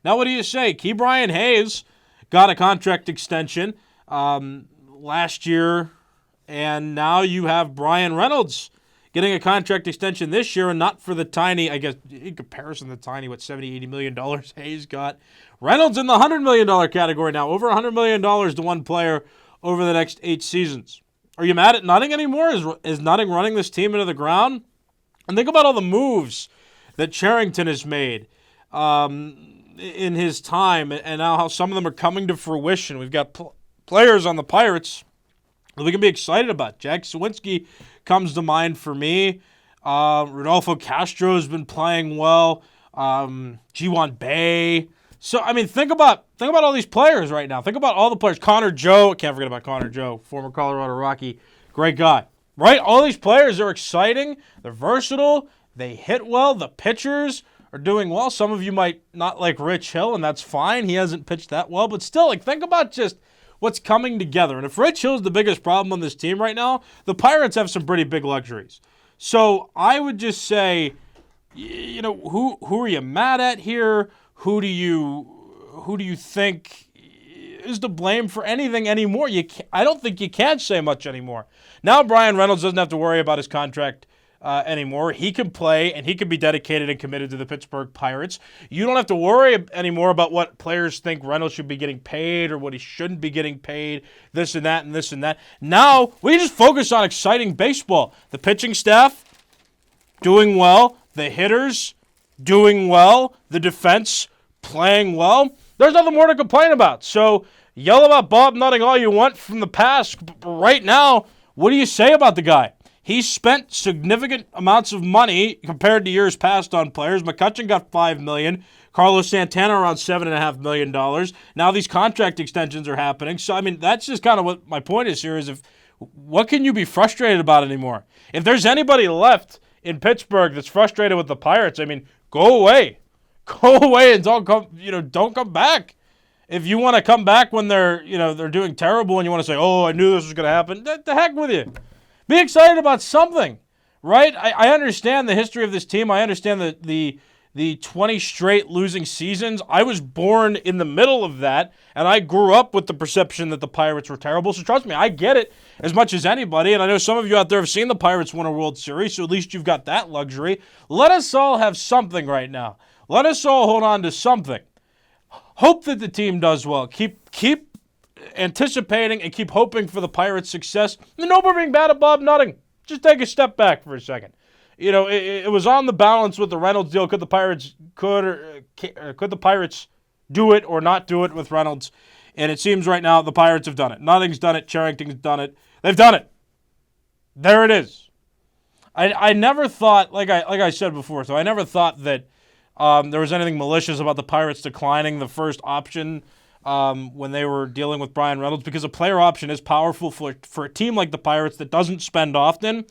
Now what do you say? Ke'Bryan Hayes got a contract extension last year, and now you have Bryan Reynolds getting a contract extension this year, and not for the tiny, I guess, in comparison to the tiny, $70-80 million Hayes got. Reynolds in the $100 million category now, over $100 million to one player over the next 8 seasons. Are you mad at Nutting anymore? Is Nutting running this team into the ground? And think about all the moves that Cherington has made in his time, and now how some of them are coming to fruition. We've got players on the Pirates that we can be excited about. Jack Suwinski comes to mind for me. Rodolfo Castro has been playing well. Ji-Hwan Bae. So, I mean, think about all these players right now. Think about all the players. Connor Joe. Can't forget about Connor Joe, former Colorado Rocky. Great guy. Right? All these players are exciting. They're versatile. They hit well. The pitchers are doing well. Some of you might not like Rich Hill, and that's fine. He hasn't pitched that well. But still, think about just what's coming together. And if Rich Hill's the biggest problem on this team right now, the Pirates have some pretty big luxuries. So I would just say, who are you mad at here? Who do you think is to blame for anything anymore? I don't think you can say much anymore. Now Bryan Reynolds doesn't have to worry about his contract anymore. He can play, and he can be dedicated and committed to the Pittsburgh Pirates. You don't have to worry anymore about what players think Reynolds should be getting paid or what he shouldn't be getting paid, this and that and this and that. Now, we just focus on exciting baseball. The pitching staff doing well. The hitters doing well. The defense playing well. There's nothing more to complain about. So, yell about Bob Nutting all you want from the past. But right now, what do you say about the guy? He's spent significant amounts of money compared to years past on players. McCutchen got $5 million. Carlos Santana around $7.5 million. Now these contract extensions are happening. So, I mean, that's just kind of what my point is here is what can you be frustrated about anymore? If there's anybody left in Pittsburgh that's frustrated with the Pirates, I mean, go away. Go away and don't come back. If you want to come back when they're doing terrible and you want to say, oh, I knew this was going to happen, the heck with you. Be excited about something, right? I understand the history of this team. I understand the 20 straight losing seasons. I was born in the middle of that, and I grew up with the perception that the Pirates were terrible. So trust me, I get it as much as anybody, and I know some of you out there have seen the Pirates win a World Series, so at least you've got that luxury. Let us all have something right now. Let us all hold on to something. Hope that the team does well. Keep anticipating and keep hoping for the Pirates' success. And no more being bad at Bob Nutting. Just take a step back for a second. It was on the balance with the Reynolds deal. Could the Pirates do it or not do it with Reynolds? And it seems right now the Pirates have done it. Nutting's done it. Cherington's done it. They've done it. There it is. I never thought, like I said before, so I never thought that there was anything malicious about the Pirates declining the first option when they were dealing with Bryan Reynolds, because a player option is powerful for a team like the Pirates that doesn't spend often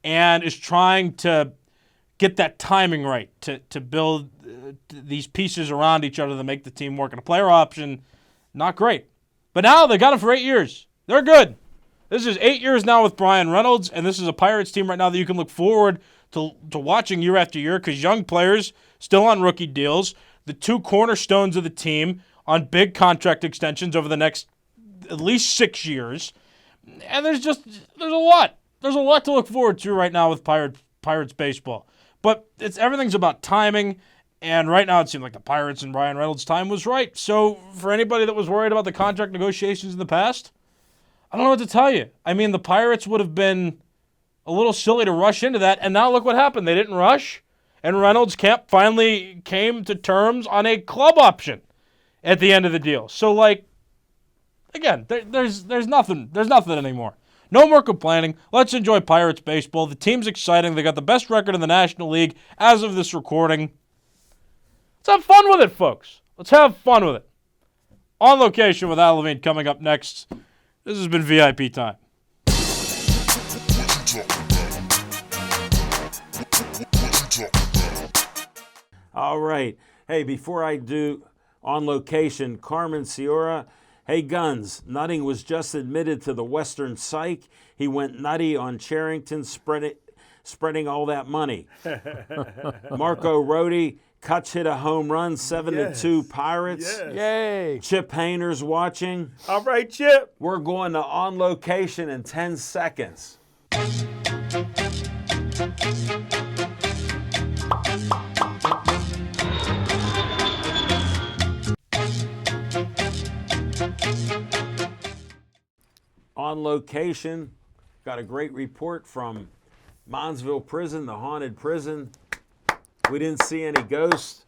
and is trying to get that timing right to build these pieces around each other to make the team work. And a player option, not great. But now they got it for 8 years. They're good. This is 8 years now with Bryan Reynolds, and this is a Pirates team right now that you can look forward to watching year after year because young players still on rookie deals. the two cornerstones of the team on big contract extensions over the next at least 6 years. And there's a lot. There's a lot to look forward to right now with Pirates baseball. But everything's about timing, and right now it seemed like the Pirates and Ryan Reynolds' time was right. So for anybody that was worried about the contract negotiations in the past, I don't know what to tell you. I mean, the Pirates would have been a little silly to rush into that, and now look what happened. They didn't rush, and Reynolds finally came to terms on a club option at the end of the deal. So, like, again, there's nothing anymore. No more complaining. Let's enjoy Pirates baseball. The team's exciting. They got the best record in the National League as of this recording. Let's have fun with it, folks. Let's have fun with it. On Location with Al Levine coming up next. This has been VIP time. All right. Hey, before I do On Location, Carmen Ciora. Hey, Guns, Nutting was just admitted to the Western Psych. He went nutty on Charrington, spreading all that money. Marco Rodi, Kutch hit a home run, 7-2 Pirates. Yes. Yay. Chip Hayner's watching. All right, Chip. We're going to On Location in 10 seconds. On Location, got a great report from Monsville Prison, the haunted prison. We didn't see any ghosts.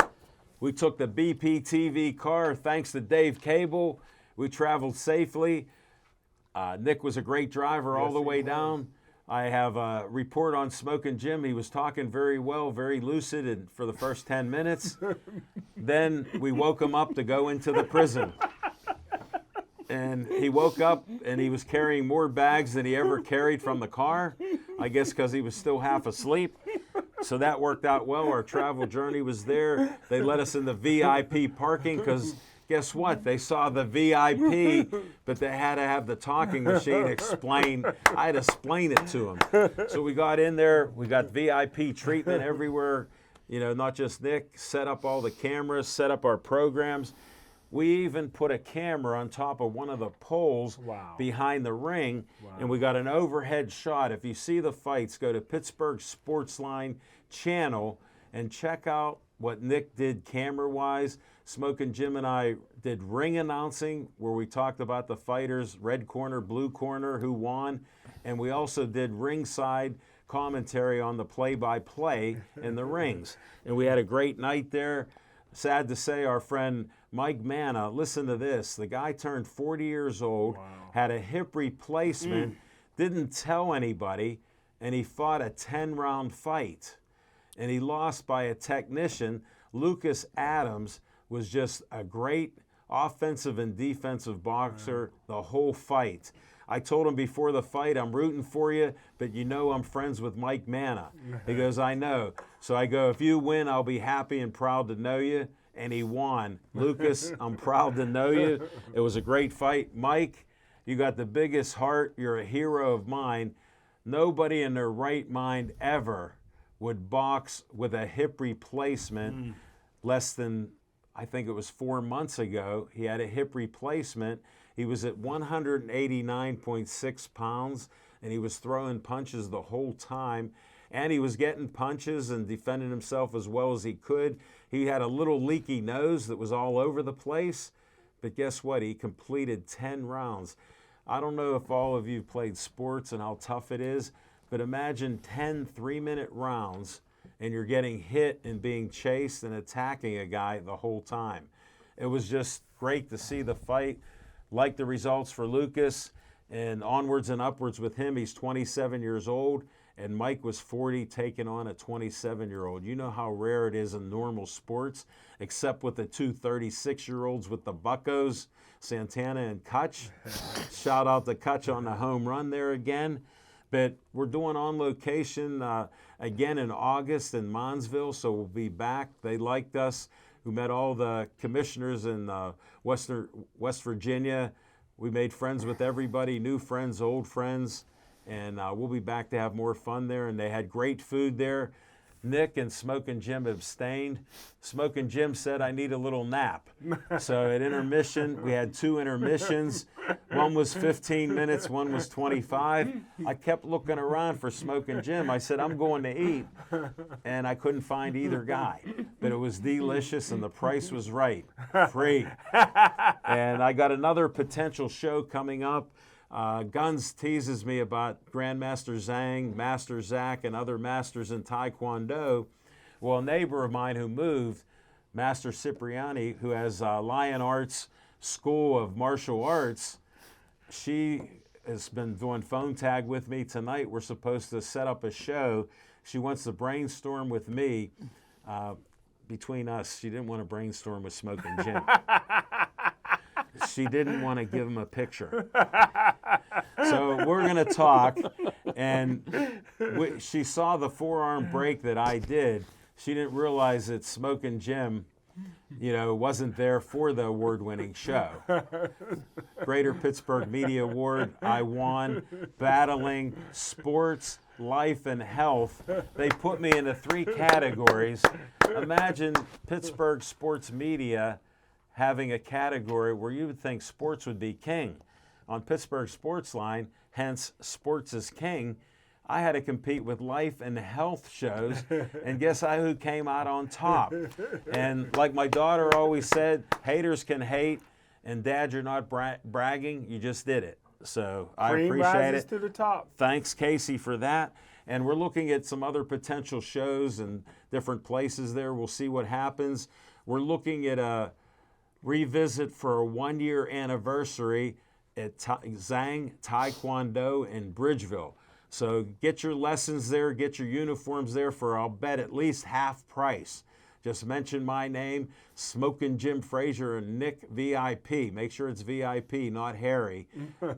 We took the BPTV car, thanks to Dave Cable. We traveled safely. Nick was a great driver all the way down. I have a report on Smokin' Jim. He was talking very well, very lucid for the first 10 minutes. Then we woke him up to go into the prison. And he woke up and he was carrying more bags than he ever carried from the car, I guess because he was still half asleep. So that worked out well. Our travel journey was there. They let us in the VIP parking because guess what? They saw the VIP, but they had to have the talking machine explain. I had to explain it to them. So we got in there. We got VIP treatment everywhere. You know, not just Nick. Set up all the cameras, set up our programs. We even put a camera on top of one of the poles behind the ring, and we got an overhead shot. If you see the fights, go to Pittsburgh Sportsline channel and check out what Nick did camera-wise. Smokin' Jim and I did ring announcing where we talked about the fighters, red corner, blue corner, who won, and we also did ringside commentary on the play-by-play in the rings. And we had a great night there. Sad to say, our friend Mike Manna, listen to this. The guy turned 40 years old, had a hip replacement, didn't tell anybody, and he fought a 10-round fight. And he lost by a technician. Lucas Adams was just a great offensive and defensive boxer the whole fight. I told him before the fight, I'm rooting for you, but you know I'm friends with Mike Manna. He goes, I know. So I go, if you win, I'll be happy and proud to know you. And he won. Lucas, I'm proud to know you. It was a great fight. Mike, you got the biggest heart. You're a hero of mine. Nobody in their right mind ever would box with a hip replacement less than, I think it was 4 months ago. He had a hip replacement. He was at 189.6 pounds, and he was throwing punches the whole time. And he was getting punches and defending himself as well as he could. He had a little leaky nose that was all over the place. But guess what? He completed 10 rounds. I don't know if all of you played sports and how tough it is, but imagine 10 3-minute rounds and you're getting hit and being chased and attacking a guy the whole time. It was just great to see the fight. Like the results for Lucas, and onwards and upwards with him. He's 27 years old, and Mike was 40, taking on a 27-year-old. You know how rare it is in normal sports, except with the two 36-year-olds with the buckos, Santana and Kutch. Shout out to Kutch on the home run there again. But we're doing On Location again in August in Monsville, so we'll be back. They liked us. We met all the commissioners in West Virginia. We made friends with everybody, new friends, old friends, and we'll be back to have more fun there. And they had great food there. Nick and Smokin' Jim abstained. Smokin' Jim said I need a little nap. So at intermission, we had 2 intermissions. One was 15 minutes, one was 25. I kept looking around for Smokin' Jim. I said, I'm going to eat. And I couldn't find either guy. But it was delicious and the price was right. Free. And I got another potential show coming up. Guns teases me about Grandmaster Zhang, Master Zach, and other masters in Taekwondo. Well, a neighbor of mine who moved, Master Cipriani, who has Lion Arts School of Martial Arts, she has been doing phone tag with me tonight. We're supposed to set up a show. She wants to brainstorm with me. Between us, she didn't want to brainstorm with Smokin' Jim. She didn't want to give him a picture. So we're going to talk, and she saw the forearm break that I did. She didn't realize that Smokin' Jim, wasn't there for the award-winning show. Greater Pittsburgh Media Award, I won. Battling sports, life, and health. They put me into 3 categories. Imagine Pittsburgh sports media having a category where you would think sports would be king. On Pittsburgh Sportsline, hence Sports is King, I had to compete with life and health shows, and guess who came out on top? And like my daughter always said, haters can hate, and Dad, you're not bragging, you just did it. So I appreciate it. To the top. Thanks, Casey, for that. And we're looking at some other potential shows and different places there. We'll see what happens. We're looking at a revisit for a 1-year anniversary at Zhang Taekwondo in Bridgeville. So get your lessons there, get your uniforms there for, I'll bet, at least half price. Just mention my name, Smokin' Jim Frazier and Nick VIP. Make sure it's VIP, not Harry.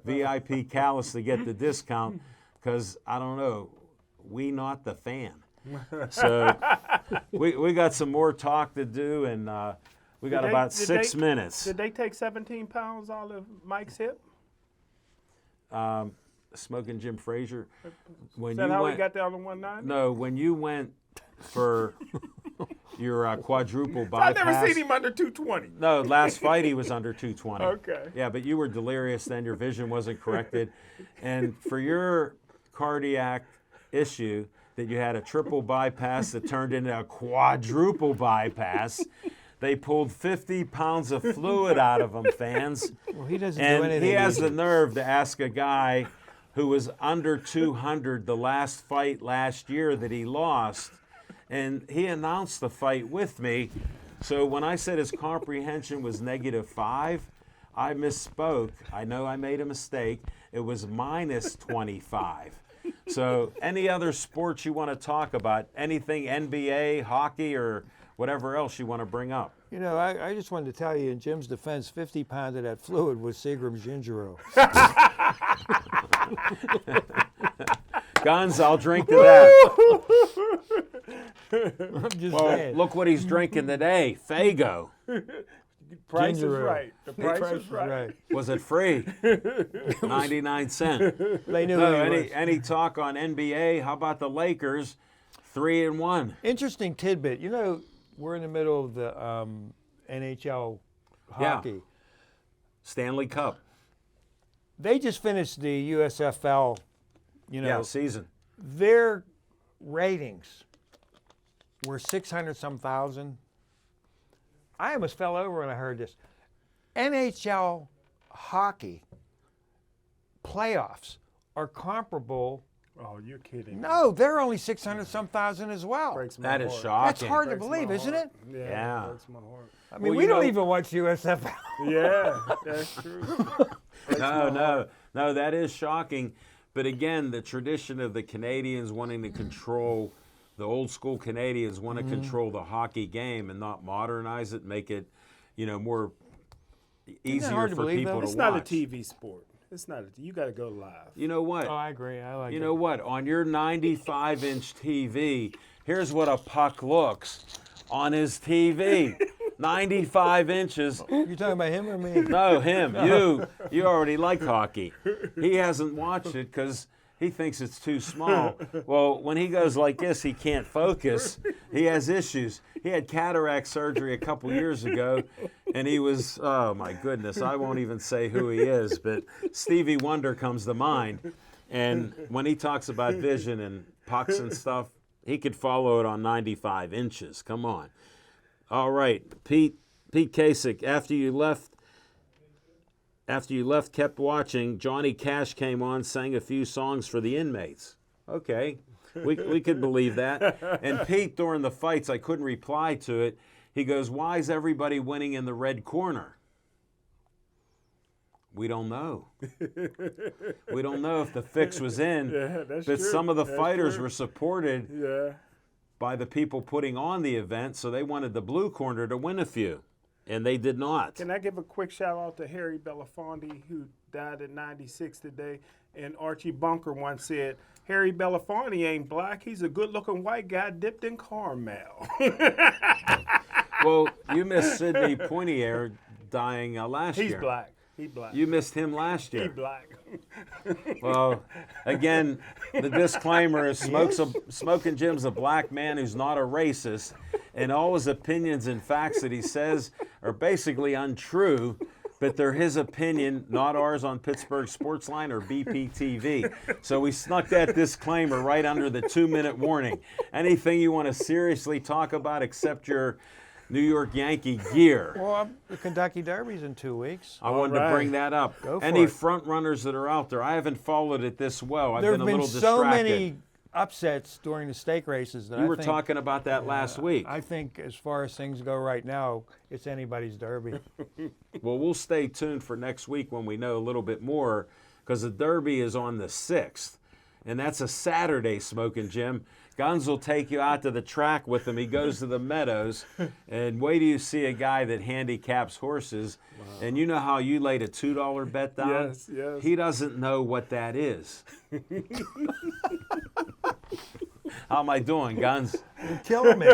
VIP Callis to get the discount, because, I don't know, we not the fan. So we got some more talk to do, and we got about 6 minutes. Did they take 17 pounds out of Mike's hip? Smokin' Jim Frazier. Is that how we got down to 190? No, when you went for your quadruple bypass. I've never seen him under 220. No, last fight he was under 220. Okay. Yeah, but you were delirious then. Your vision wasn't corrected. And for your cardiac issue, that you had a triple bypass that turned into a quadruple bypass, they pulled 50 pounds of fluid out of him, fans. Well, he doesn't and do anything. he has the nerve to ask a guy who was under 200 the last fight last year that he lost. And he announced the fight with me. So when I said his comprehension was -5, I misspoke. I know I made a mistake. It was -25. So any other sports you want to talk about, anything NBA, hockey, or whatever else you want to bring up? I just wanted to tell you, in Jim's defense, 50 pounds of that fluid was Seagram's ginger ale. Guns, I'll drink to that. I'm just Well, saying. look what he's drinking today, Faygo. Price Ginger is ale. right. The price is right. Was it free? 99 cents. They knew No, who he was. any talk on NBA? How about the Lakers? 3-1. Interesting tidbit. We're in the middle of the NHL hockey. Stanley Cup. They just finished the USFL, Season. their ratings were 600-some thousand. I almost fell over when I heard this. NHL hockey playoffs are comparable. Oh, you're kidding. No, they're only 600-some thousand as well. Breaks my That is heart. shocking. That's hard to Breaks my believe, isn't heart. it? Yeah. Breaks my heart. I mean, Well, we don't even watch USFL. Yeah, that's true. No, that is shocking. But again, the tradition of the Canadians wanting to control, the old school Canadians want to control the hockey game and not modernize it, make it, more easier hard to for believe, people though? to It's watch. not a TV sport. It's not. You got to go live. You know what? Oh, I agree. I like You it. know what? On your 95-inch TV, here's what a puck looks on his TV. 95 inches. You're talking about him or me? No, him. You already like hockey. He hasn't watched it because He thinks it's too small. Well, when he goes like this, he can't focus. He has issues. He had cataract surgery a couple years ago, and he was, oh my goodness, I won't even say who he is, but Stevie Wonder comes to mind. And when he talks about vision and pucks and stuff, he could follow it on 95 inches. Come on. All right, Pete Kasich, after you left, kept watching. Johnny Cash came on, sang a few songs for the inmates. Okay, we could believe that. And Pete, during the fights, I couldn't reply to it. He goes, why is everybody winning in the red corner? We don't know. We don't know if the fix was in. Yeah, that's but true. some of the That's fighters true. were supported by the people putting on the event, so they wanted the blue corner to win a few. And they did not. Can I give a quick shout out to Harry Belafonte, who died at 96 today? And Archie Bunker once said, Harry Belafonte ain't black. He's a good-looking white guy dipped in caramel. Well, you missed Sidney Poitier dying last year. He's black. He black. You missed him last He year. black. Well, again, the disclaimer is Smoking Jim's a black man who's not a racist, and all his opinions and facts that he says are basically untrue, but they're his opinion, not ours on Pittsburgh Sportsline or BPTV. So we snuck that disclaimer right under the 2-minute warning. Anything you want to seriously talk about except your New York Yankee gear. Well, the Kentucky Derby's in 2 weeks. I wanted to bring that up. Go for Any it. front runners that are out there? I haven't followed it this well. I've There been have a been little so distracted. many upsets during the stake races that You I were think, talking about that last week. I think as far as things go right now, it's anybody's Derby. Well, we'll stay tuned for next week when we know a little bit more, because the Derby is on the 6th, and that's a Saturday, Smoking Jim. Guns will take you out to the track with him. He goes to the meadows, and wait till you see a guy that handicaps horses. Wow. And you know how you laid a $2 bet down? Yes, yes. He doesn't know what that is. How am I doing, Guns? You're killing me.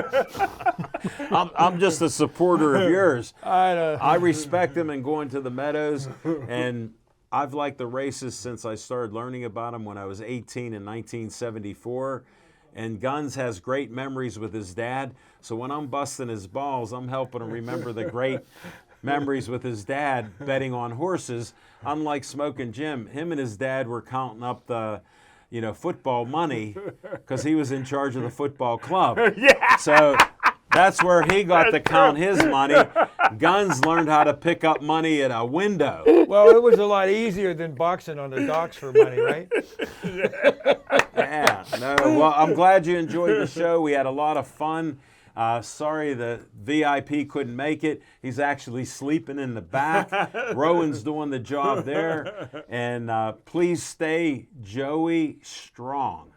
I'm just a supporter of yours. I know. I respect him and going to the meadows, and I've liked the races since I started learning about them when I was 18 in 1974. And Guns has great memories with his dad, so when I'm busting his balls, I'm helping him remember the great memories with his dad betting on horses. Unlike Smoking Jim, him and his dad were counting up the football money because he was in charge of the football club. Yeah. So that's where he got to count his money. Guns learned how to pick up money at a window. Well, it was a lot easier than boxing on the docks for money, right? Yeah. No. Well, I'm glad you enjoyed the show. We had a lot of fun. Sorry the VIP couldn't make it. He's actually sleeping in the back. Rowan's doing the job there. And please stay Joey strong.